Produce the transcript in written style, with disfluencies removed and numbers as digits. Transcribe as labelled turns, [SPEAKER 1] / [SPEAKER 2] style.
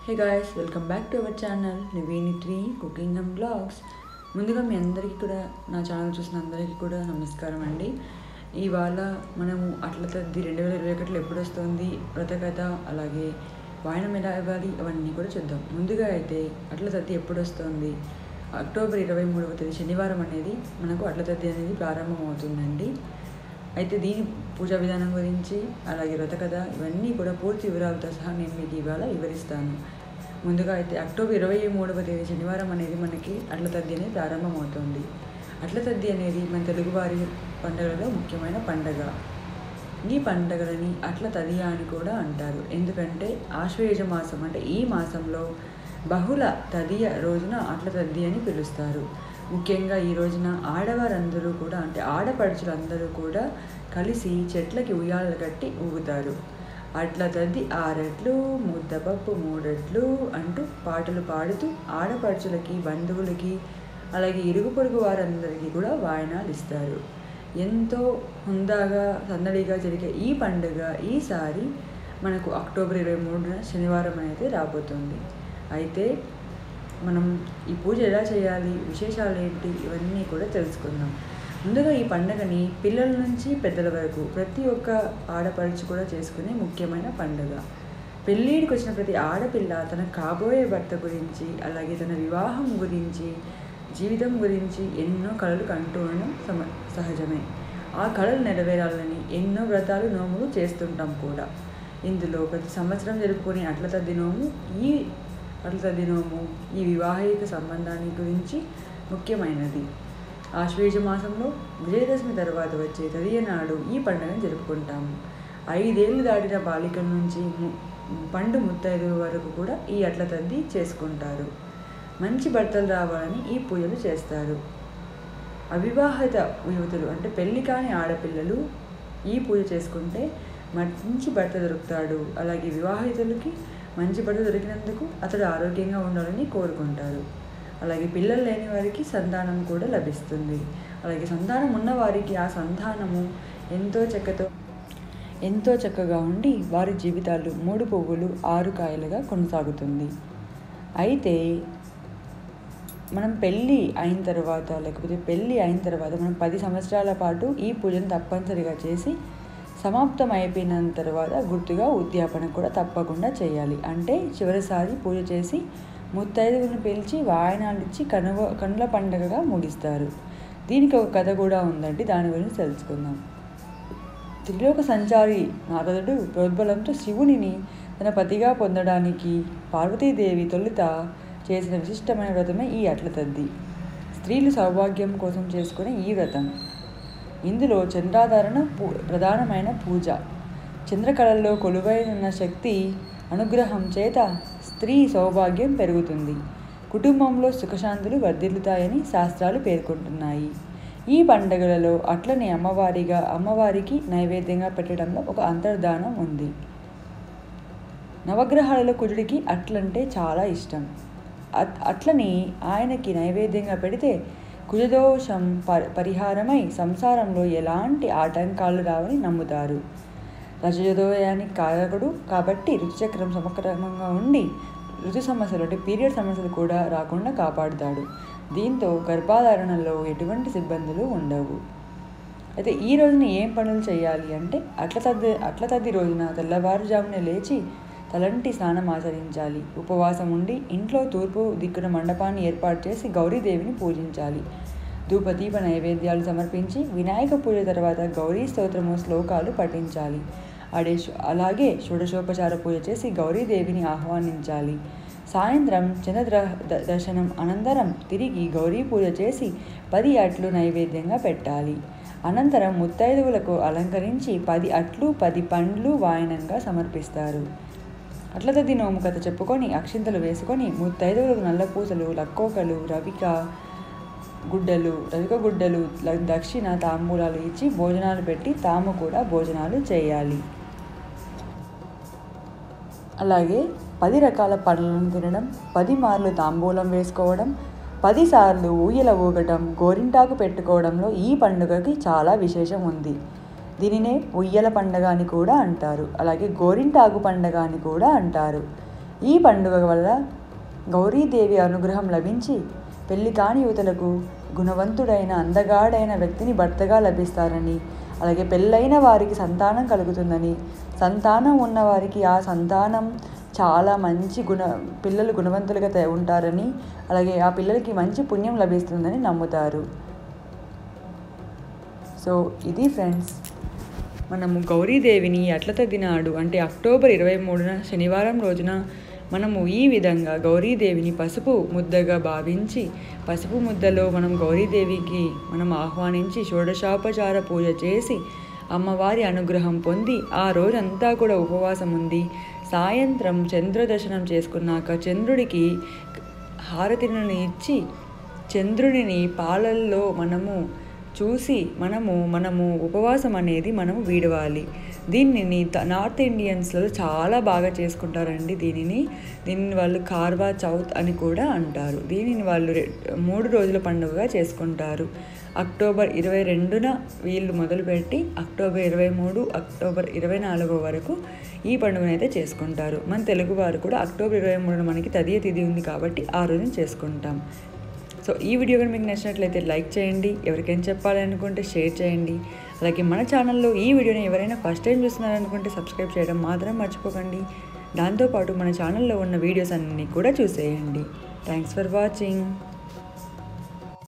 [SPEAKER 1] Hey guys, welcome back to our channel Nivinitri Cooking and Vlogs. ముందుగా మీ అందరికీ కూడా నా ఛానల్ చూసిన అందరికీ కూడా నమస్కారం అండి. ఇవాళ మనము అట్లతద్ది 2021లో ఎప్పుడు వస్తుంది, వ్రతకథ, అలాగే వాయనం ఎలా ఇవ్వాలి అవన్నీ కూడా చూద్దాం. ముందుగా అయితే అట్లతద్ది ఎప్పుడు వస్తుంది, అక్టోబర్ 23వ తేదీ శనివారం అనేది మనకు అట్లతద్ది అనేది ప్రారంభమవుతుందండి. అయితే దీని పూజా విధానం గురించి అలాగే వ్రతకథ ఇవన్నీ కూడా పూర్తి వివరాలతో సహా నేను మీకు ఇవాళ వివరిస్తాను. ముందుగా అయితే అక్టోబర్ 23వ తేదీ శనివారం అనేది మనకి అట్లతద్ది అనేది ప్రారంభమవుతుంది. అట్లతద్ది అనేది మన తెలుగువారి పండుగలలో ముఖ్యమైన పండగ. ఈ పండుగలని అట్లతద్ది అని కూడా అంటారు. ఎందుకంటే ఆశ్వయుజ మాసం అంటే ఈ మాసంలో బహుళ తదియ రోజున అట్లతద్ది అని పిలుస్తారు. ముఖ్యంగా ఈ రోజున ఆడవారందరూ కూడా అంటే ఆడపడుచులందరూ కూడా కలిసి చెట్లకి ఉయ్యాలలు కట్టి ఊగుతారు. అట్లతద్ది 6 అట్లు, ముద్దపప్పు 3 అట్లు అంటూ పాటలు పాడుతూ ఆడపడుచులకి, బంధువులకి, అలాగే ఇరుగు పొరుగు వారందరికీ కూడా వాయనాలు ఇస్తారు. ఎంతో హుందాగా సందడిగా జరిగే ఈ పండుగ ఈసారి మనకు అక్టోబర్ 23న శనివారం అయితే రాబోతుంది. అయితే మనం ఈ పూజ ఎలా చేయాలి, విశేషాలు ఏంటి, ఇవన్నీ కూడా తెలుసుకుందాం. ముందుగా ఈ పండుగని పిల్లల నుంచి పెద్దల వరకు ప్రతి ఒక్క ఆడపడుచు కూడా చేసుకునే ముఖ్యమైన పండుగ. పెళ్ళిడికి వచ్చిన ప్రతి ఆడపిల్ల తన కాబోయే భర్త గురించి, అలాగే తన వివాహం గురించి, జీవితం గురించి ఎన్నో కలలు కంటూ ఉండడం సహజమే. ఆ కళలు నెరవేరాలని ఎన్నో వ్రతాలు, నోములు చేస్తుంటాం కూడా. ఇందులో ప్రతి సంవత్సరం జరుపుకునే అట్లతద్ది నోము ఈ వివాహిక సంబంధాన్ని గురించి ముఖ్యమైనది. ఆశ్వయుజ మాసంలో విజయదశమి తర్వాత వచ్చే తదియ నాడు ఈ పండుగను జరుపుకుంటాము. 5 ఏళ్ళు దాటిన బాలికల నుంచి పండు ముత్తైదుల వరకు కూడా ఈ అట్లతద్ది చేసుకుంటారు. మంచి భర్తలు రావాలని ఈ పూజలు చేస్తారు. అవివాహిత యువతులు అంటే పెళ్లి కాని ఆడపిల్లలు ఈ పూజ చేసుకుంటే మంచి భర్త దొరుకుతాడు. అలాగే వివాహితులకి మంచి భర్త దొరికినందుకు అతడు ఆరోగ్యంగా ఉండాలని కోరుకుంటారు. అలాగే పిల్లలు లేని వారికి సంతానం కూడా లభిస్తుంది. అలాగే సంతానం ఉన్నవారికి ఆ సంతానము ఎంతో చక్కగా ఉండి వారి జీవితాలు 3 పువ్వులు 6 కాయలుగా కొనసాగుతుంది. అయితే మనం పెళ్ళి అయిన తర్వాత మనం 10 సంవత్సరాల పాటు ఈ పూజను తప్పనిసరిగా చేసి సమాప్తం అయిపోయిన తర్వాత గుర్తుగా ఉద్యాపన కూడా తప్పకుండా చేయాలి. అంటే చివరిసారి పూజ చేసి ముత్తైదువులను పిలిచి వాయనాలు ఇచ్చి కనుల పండుగగా ముగిస్తారు. దీనికి ఒక కథ కూడా ఉందండి, దాని గురించి తెలుసుకుందాం. త్రిలోక సంచారి నారదుడు ప్రోద్బలంతో శివునిని తన పతిగా పొందడానికి పార్వతీదేవి తొలుత చేసిన విశిష్టమైన వ్రతమే ఈ అట్లతద్ది. స్త్రీలు సౌభాగ్యం కోసం చేసుకునే ఈ వ్రతం. ఇందులో చంద్రాధారణ ప్రధానమైన పూజ. చంద్రకళల్లో కొలువైన శక్తి అనుగ్రహం చేత స్త్రీ సౌభాగ్యం పెరుగుతుంది, కుటుంబంలో సుఖశాంతులు వర్ధిల్లుతాయని శాస్త్రాలు పేర్కొంటున్నాయి. ఈ పండుగలలో అట్లని అమ్మవారికి నైవేద్యంగా పెట్టడంలో ఒక అంతర్ధానం ఉంది. నవగ్రహాలలో కుజుడికి అట్లంటే చాలా ఇష్టం. అట్లని ఆయనకి నైవేద్యంగా పెడితే కుజదోషం పరిహారమై సంసారంలో ఎలాంటి ఆటంకాలు రావని నమ్ముతారు. రజోదయానికి కారకుడు కాబట్టి ఋతుచక్రం సమక్రమంగా ఉండి ఋతు సమస్యలు అంటే పీరియడ్ సమస్యలు కూడా రాకుండా కాపాడుతాడు. దీంతో గర్భధారణలో ఎటువంటి ఇబ్బందులు ఉండవు. అయితే ఈ రోజున ఏం పనులు చేయాలి అంటే అట్లతద్ది రోజున తెల్లవారుజామునే లేచి తలంటి స్నానం ఆచరించాలి. ఉపవాసం ఉండి ఇంట్లో తూర్పు దిక్కున మండపాన్ని ఏర్పాటు చేసి గౌరీదేవిని పూజించాలి. ధూపదీప నైవేద్యాలు సమర్పించి వినాయక పూజ తర్వాత గౌరీ స్తోత్రము శ్లోకాలు పఠించాలి. అలాగే షోడశోపచార పూజ చేసి గౌరీదేవిని ఆహ్వానించాలి. సాయంత్రం చంద్ర దర్శనం అనంతరం తిరిగి గౌరీ పూజ చేసి 10 అట్లు నైవేద్యంగా పెట్టాలి. అనంతరం ముత్తైదువులకు అలంకరించి 10 అట్లు 10 పండ్లు వాయనంగా సమర్పిస్తారు. అట్లతద్ది నోము కథ చెప్పుకొని అక్షింతలు వేసుకొని ముత్తైదువులకు నల్లపూసలు, లక్కోకలు, రవిక గుడ్డలు, దక్షిణ తాంబూలాలు ఇచ్చి భోజనాలు పెట్టి తాము కూడా భోజనాలు చేయాలి. అలాగే 10 రకాల పండ్లను తినడం, 10 మార్లు తాంబూలం వేసుకోవడం, 10 సార్లు ఊయల ఊగటం, గోరింటాకు పెట్టుకోవడంలో ఈ పండుగకి చాలా విశేషం ఉంది. దీనినే ఉయ్యల పండుగ అని కూడా అంటారు. అలాగే గోరింటాకు పండుగ అని కూడా అంటారు. ఈ పండుగ వల్ల గౌరీదేవి అనుగ్రహం లభించి పెళ్లి కాని యువతలకు గుణవంతుడైన అందగాడైన వ్యక్తిని భర్తగా లభిస్తారని, అలాగే పెళ్ళైన వారికి సంతానం కలుగుతుందని, సంతానం ఉన్నవారికి ఆ సంతానం చాలా మంచి పిల్లలు గుణవంతులుగా ఉంటారని, అలాగే ఆ పిల్లలకి మంచి పుణ్యం లభిస్తుందని నమ్ముతారు. సో ఇది ఫ్రెండ్స్, మనము గౌరీదేవిని అట్లతద్ది నాడు అంటే అక్టోబర్ 23న శనివారం రోజున మనము ఈ విధంగా గౌరీదేవిని పసుపు ముద్దగా భావించి, పసుపు ముద్దలో మనం గౌరీదేవికి మనం ఆహ్వానించి షోడశోపచార పూజ చేసి అమ్మవారి అనుగ్రహం పొంది ఆ రోజంతా కూడా ఉపవాసం ఉంది. సాయంత్రం చంద్ర దర్శనం చేసుకున్నాక చంద్రుడికి హారతిని ఇచ్చి చంద్రుడిని పాలల్లో మనము చూసి మనము ఉపవాసం అనేది మనము వీడవాలి. దీనిని నార్త్ ఇండియన్స్లో చాలా బాగా చేసుకుంటారండి. దీనిని వాళ్ళు కార్వచౌత్ అని కూడా అంటారు. దీనిని వాళ్ళు 3 రోజుల పండుగగా చేసుకుంటారు. అక్టోబర్ 22న వీళ్ళు మొదలుపెట్టి అక్టోబర్ 23, అక్టోబర్ 24 వరకు ఈ పండుగను అయితే చేసుకుంటారు. మన తెలుగువారు కూడా అక్టోబర్ 23న మనకి తదియ తిథి ఉంది కాబట్టి ఆ రోజున చేసుకుంటాం. సో ఈ వీడియో కానీ మీకు నచ్చినట్లయితే లైక్ చేయండి, ఎవరికైనా చెప్పాలనుకుంటే షేర్ చేయండి. అలాగే మన ఛానల్లో ఈ వీడియోని ఎవరైనా ఫస్ట్ టైం చూస్తున్నారనుకుంటే సబ్స్క్రైబ్ చేయడం మాత్రం మర్చిపోకండి. దాంతోపాటు మన ఛానల్లో ఉన్న వీడియోస్ అన్నీ కూడా చూసేయండి. Thanks for watching.